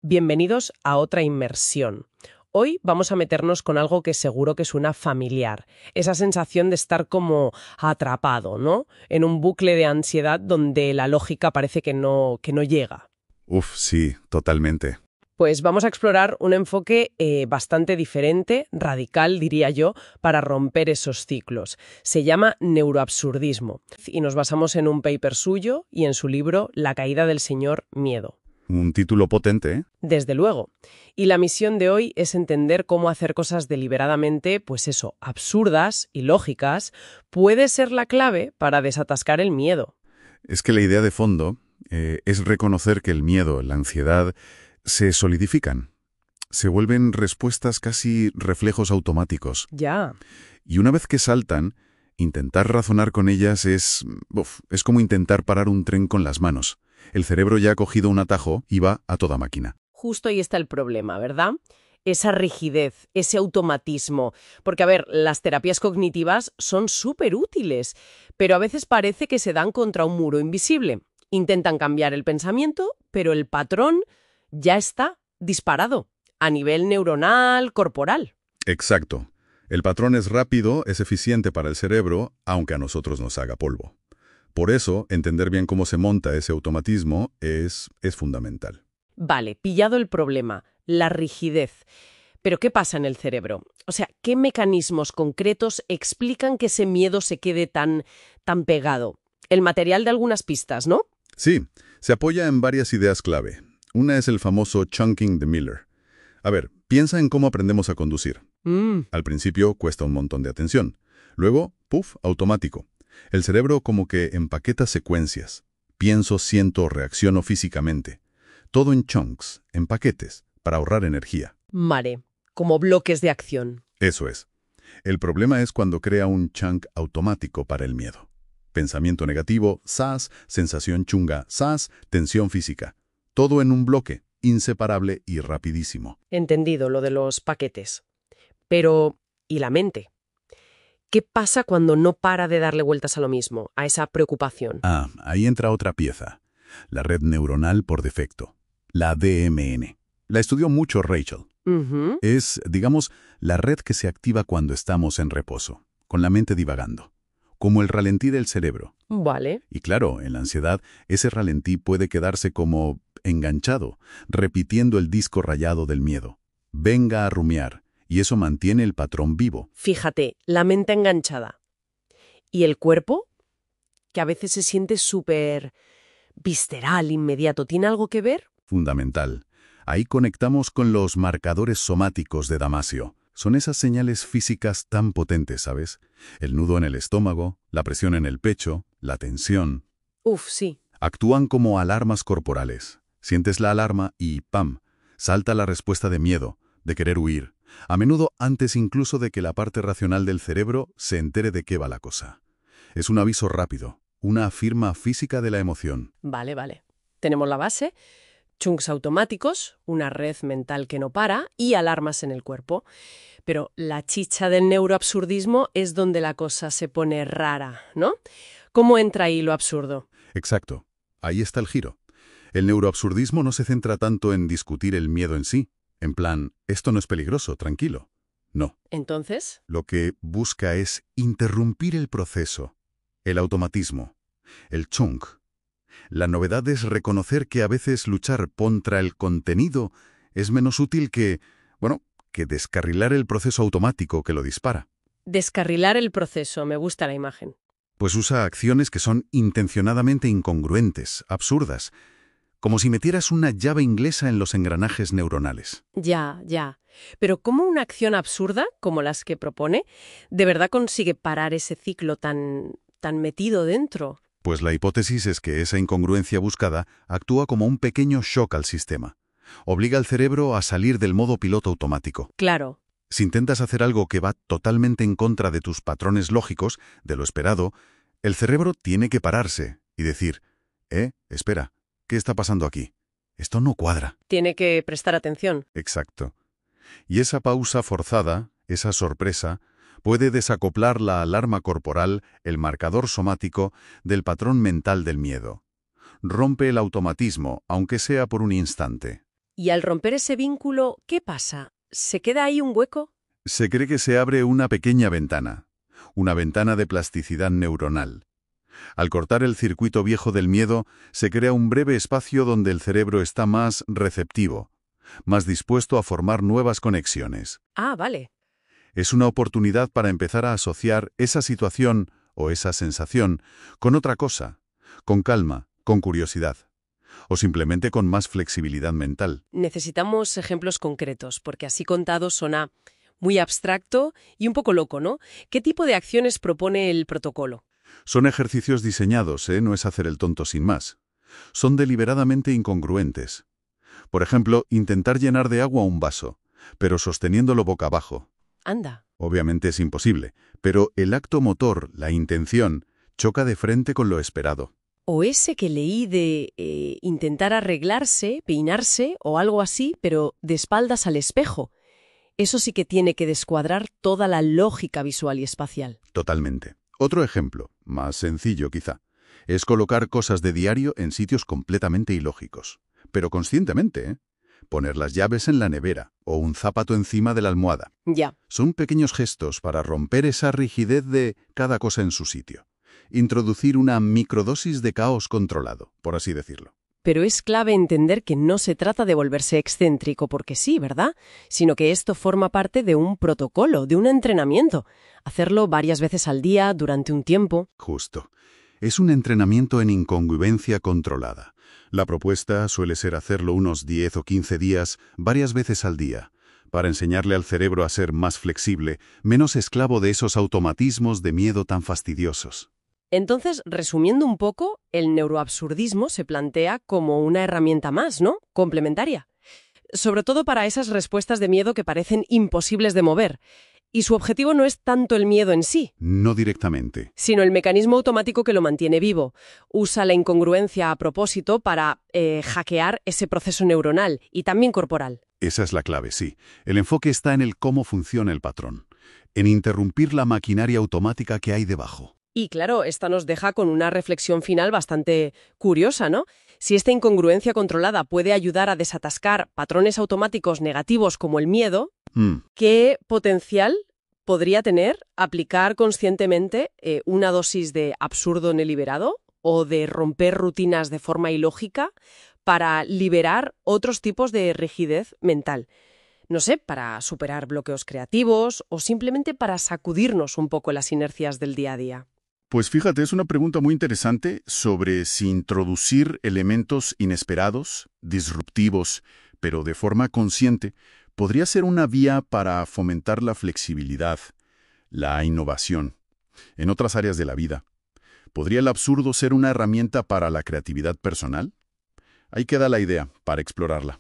Bienvenidos a otra inmersión. Hoy vamos a meternos con algo que seguro que suena familiar, esa sensación de estar como atrapado, ¿no? En un bucle de ansiedad donde la lógica parece que no llega. Uf, sí, totalmente. Pues vamos a explorar un enfoque bastante diferente, radical, diría yo, para romper esos ciclos. Se llama neuroabsurdismo y nos basamos en un paper suyo y en su libro La caída del señor Miedo. Un título potente, ¿eh? Desde luego. Y la misión de hoy es entender cómo hacer cosas deliberadamente, pues eso, absurdas y lógicas, puede ser la clave para desatascar el miedo. Es que la idea de fondo es reconocer que el miedo, la ansiedad, se solidifican. Se vuelven respuestas casi reflejos automáticos. Ya. Y una vez que saltan, intentar razonar con ellas es como intentar parar un tren con las manos. El cerebro ya ha cogido un atajo y va a toda máquina. Justo ahí está el problema, ¿verdad? Esa rigidez, ese automatismo. Porque, a ver, las terapias cognitivas son súper útiles, pero a veces parece que se dan contra un muro invisible. Intentan cambiar el pensamiento, pero el patrón ya está disparado, a nivel neuronal, corporal. Exacto. El patrón es rápido, es eficiente para el cerebro, aunque a nosotros nos haga polvo. Por eso, entender bien cómo se monta ese automatismo es fundamental. Vale, pillado el problema, la rigidez. Pero ¿qué pasa en el cerebro? O sea, ¿qué mecanismos concretos explican que ese miedo se quede tan pegado? El material de algunas pistas, ¿no? Sí, se apoya en varias ideas clave. Una es el famoso chunking de Miller. A ver, piensa en cómo aprendemos a conducir. Al principio cuesta un montón de atención. Luego, ¡puf!, automático. El cerebro como que empaqueta secuencias. Pienso, siento, reacciono físicamente. Todo en chunks, en paquetes, para ahorrar energía. Vale, como bloques de acción. Eso es. El problema es cuando crea un chunk automático para el miedo. Pensamiento negativo, ¡zas!, sensación chunga, ¡zas!, tensión física. Todo en un bloque, inseparable y rapidísimo. Entendido lo de los paquetes. Pero, ¿y la mente? ¿Qué pasa cuando no para de darle vueltas a lo mismo, a esa preocupación? Ahí entra otra pieza. La red neuronal por defecto. La DMN. La estudió mucho Rachel. Ujú. Es, digamos, la red que se activa cuando estamos en reposo, con la mente divagando. Como el ralentí del cerebro. Vale. Y claro, en la ansiedad, ese ralentí puede quedarse como enganchado, repitiendo el disco rayado del miedo. Venga a rumiar, y eso mantiene el patrón vivo. Fíjate, la mente enganchada. ¿Y el cuerpo? Que a veces se siente súper visceral, inmediato. ¿Tiene algo que ver? Fundamental. Ahí conectamos con los marcadores somáticos de Damasio. Son esas señales físicas tan potentes, ¿sabes? El nudo en el estómago, la presión en el pecho, la tensión. Uf, sí. Actúan como alarmas corporales. Sientes la alarma y ¡pam!, salta la respuesta de miedo, de querer huir. A menudo antes incluso de que la parte racional del cerebro se entere de qué va la cosa. Es un aviso rápido, una firma física de la emoción. Vale. Tenemos la base, chunks automáticos, una red mental que no para y alarmas en el cuerpo. Pero la chicha del neuroabsurdismo es donde la cosa se pone rara, ¿no? ¿Cómo entra ahí lo absurdo? Exacto. Ahí está el giro. El neuroabsurdismo no se centra tanto en discutir el miedo en sí, en plan, esto no es peligroso, tranquilo. No. Entonces, Lo que busca es interrumpir el proceso, el automatismo, el chunk. La novedad es reconocer que a veces luchar contra el contenido es menos útil que descarrilar el proceso automático que lo dispara. descarrilar el proceso, me gusta la imagen. Pues usa acciones que son intencionadamente incongruentes, absurdas, como si metieras una llave inglesa en los engranajes neuronales. Ya. Pero ¿cómo una acción absurda, como las que propone, de verdad consigue parar ese ciclo tan metido dentro? Pues la hipótesis es que esa incongruencia buscada actúa como un pequeño shock al sistema. Obliga al cerebro a salir del modo piloto automático. Claro. Si intentas hacer algo que va totalmente en contra de tus patrones lógicos, de lo esperado, el cerebro tiene que pararse y decir, espera, ¿qué está pasando aquí? Esto no cuadra. Tiene que prestar atención. Exacto. Y esa pausa forzada, esa sorpresa, puede desacoplar la alarma corporal, el marcador somático, del patrón mental del miedo. Rompe el automatismo, aunque sea por un instante. Y al romper ese vínculo, ¿qué pasa? ¿Se queda ahí un hueco? Se cree que se abre una pequeña ventana, una ventana de plasticidad neuronal. Al cortar el circuito viejo del miedo, se crea un breve espacio donde el cerebro está más receptivo, más dispuesto a formar nuevas conexiones. Ah, vale. Es una oportunidad para empezar a asociar esa situación o esa sensación con otra cosa, con calma, con curiosidad, o simplemente con más flexibilidad mental. Necesitamos ejemplos concretos, porque así contado suena muy abstracto y un poco loco, ¿no? ¿Qué tipo de acciones propone el protocolo? Son ejercicios diseñados, no es hacer el tonto sin más. Son deliberadamente incongruentes. Por ejemplo, intentar llenar de agua un vaso, pero sosteniéndolo boca abajo. Anda. Obviamente es imposible, pero el acto motor, la intención, choca de frente con lo esperado. O ese que leí de intentar arreglarse, peinarse o algo así, pero de espaldas al espejo. Eso sí que tiene que descuadrar toda la lógica visual y espacial. Totalmente. Otro ejemplo, más sencillo quizá, es colocar cosas de diario en sitios completamente ilógicos. Pero conscientemente, ¿eh? Poner las llaves en la nevera o un zapato encima de la almohada. Ya. Son pequeños gestos para romper esa rigidez de cada cosa en su sitio. Introducir una microdosis de caos controlado, por así decirlo. Pero es clave entender que no se trata de volverse excéntrico porque sí, ¿verdad? Sino que esto forma parte de un protocolo, de un entrenamiento. Hacerlo varias veces al día, durante un tiempo. Justo. Es un entrenamiento en incongruencia controlada. La propuesta suele ser hacerlo unos 10 o 15 días, varias veces al día, para enseñarle al cerebro a ser más flexible, menos esclavo de esos automatismos de miedo tan fastidiosos. Entonces, resumiendo un poco, el neuroabsurdismo se plantea como una herramienta más, ¿no? Complementaria. Sobre todo para esas respuestas de miedo que parecen imposibles de mover. Y su objetivo no es tanto el miedo en sí, No directamente. sino el mecanismo automático que lo mantiene vivo. Usa la incongruencia a propósito para hackear ese proceso neuronal y también corporal. Esa es la clave, sí. El enfoque está en el cómo funciona el patrón, en interrumpir la maquinaria automática que hay debajo. Y claro, esta nos deja con una reflexión final bastante curiosa, ¿no? Si esta incongruencia controlada puede ayudar a desatascar patrones automáticos negativos como el miedo, ¿qué potencial podría tener aplicar conscientemente una dosis de absurdo deliberado o de romper rutinas de forma ilógica para liberar otros tipos de rigidez mental? No sé, para superar bloqueos creativos o simplemente para sacudirnos un poco las inercias del día a día. Pues fíjate, es una pregunta muy interesante sobre si introducir elementos inesperados, disruptivos, pero de forma consciente, podría ser una vía para fomentar la flexibilidad, la innovación, en otras áreas de la vida. ¿Podría el absurdo ser una herramienta para la creatividad personal? Ahí queda la idea para explorarla.